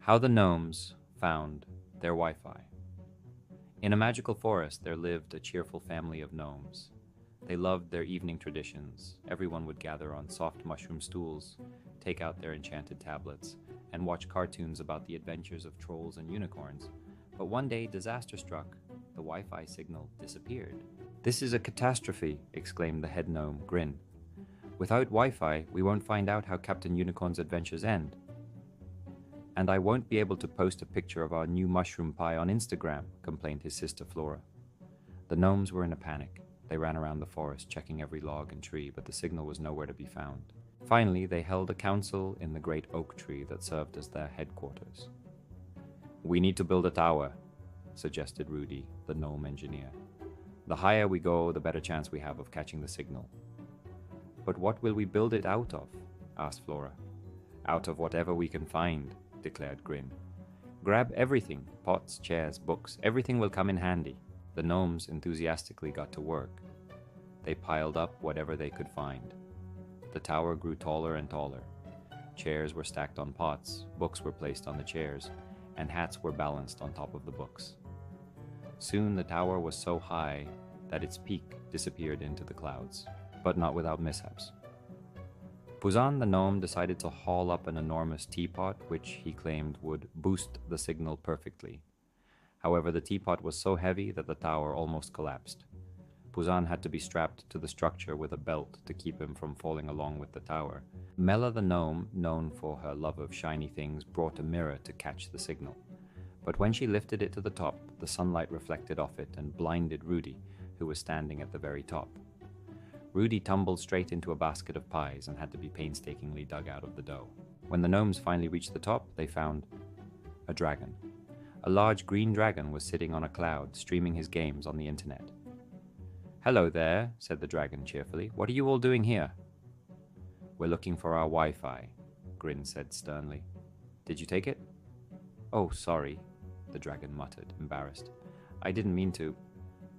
How the Gnomes Found Their Wi-Fi. In a magical forest there lived a cheerful family of gnomes. They loved their evening traditions. Everyone would gather on soft mushroom stools, take out their enchanted tablets, and watch cartoons about the adventures of trolls and unicorns. But one day disaster struck. The Wi-Fi signal disappeared. "This is a catastrophe," exclaimed the head gnome, Grin. "Without Wi-Fi, we won't find out how Captain Unicorn's adventures end. "And I won't be able to post a picture of our new mushroom pie on Instagram," complained his sister Flora. The gnomes were in a panic. They ran around the forest, checking every log and tree, but the signal was nowhere to be found. Finally, they held a council in the great oak tree that served as their headquarters. "We need to build a tower," suggested Rudy, the gnome engineer. "The higher we go, the better chance we have of catching the signal." "But what will we build it out of?" asked Flora. "Out of whatever we can find," declared Grin. "Grab everything, pots, chairs, books, everything will come in handy." The gnomes enthusiastically got to work. They piled up whatever they could find. The tower grew taller and taller. Chairs were stacked on pots, books were placed on the chairs, and hats were balanced on top of the books. Soon the tower was so high that its peak disappeared into the clouds, but not without mishaps. Puzan the gnome decided to haul up an enormous teapot, which he claimed would boost the signal perfectly. However, the teapot was so heavy that the tower almost collapsed. Puzan had to be strapped to the structure with a belt to keep him from falling along with the tower. Mela the gnome, known for her love of shiny things, brought a mirror to catch the signal. But when she lifted it to the top, the sunlight reflected off it and blinded Rudy, who was standing at the very top. Rudy tumbled straight into a basket of pies and had to be painstakingly dug out of the dough. When the gnomes finally reached the top, they found a dragon. A large green dragon was sitting on a cloud, streaming his games on the internet. "Hello there," said the dragon cheerfully. "What are you all doing here?" "We're looking for our Wi-Fi," Grin said sternly. "Did you take it?" "Oh, sorry," the dragon muttered, embarrassed. "I didn't mean to.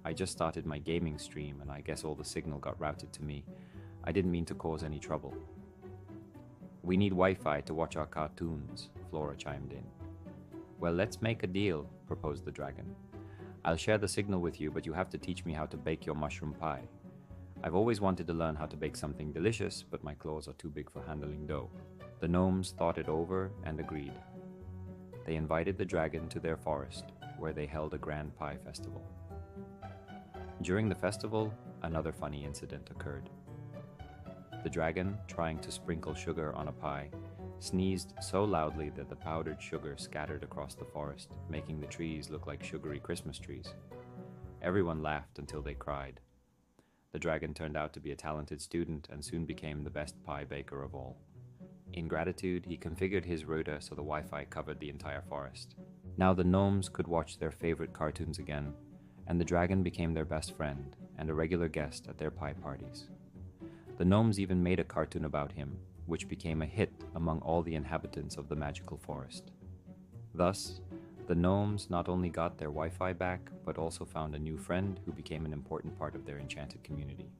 I just started my gaming stream and I guess all the signal got routed to me. I didn't mean to cause any trouble." "We need Wi-Fi to watch our cartoons," Flora chimed in. "Well, let's make a deal," proposed the dragon. "I'll share the signal with you, but you have to teach me how to bake your mushroom pie. I've always wanted to learn how to bake something delicious, but my claws are too big for handling dough." The gnomes thought it over and agreed. They invited the dragon to their forest, where they held a grand pie festival. During the festival, another funny incident occurred. The dragon, trying to sprinkle sugar on a pie, sneezed so loudly that the powdered sugar scattered across the forest, making the trees look like sugary Christmas trees. Everyone laughed until they cried. The dragon turned out to be a talented student and soon became the best pie baker of all. In gratitude, he configured his router so the Wi-Fi covered the entire forest. Now the gnomes could watch their favorite cartoons again, and the dragon became their best friend and a regular guest at their pie parties. The gnomes even made a cartoon about him, which became a hit among all the inhabitants of the magical forest. Thus, the gnomes not only got their Wi-Fi back, but also found a new friend who became an important part of their enchanted community.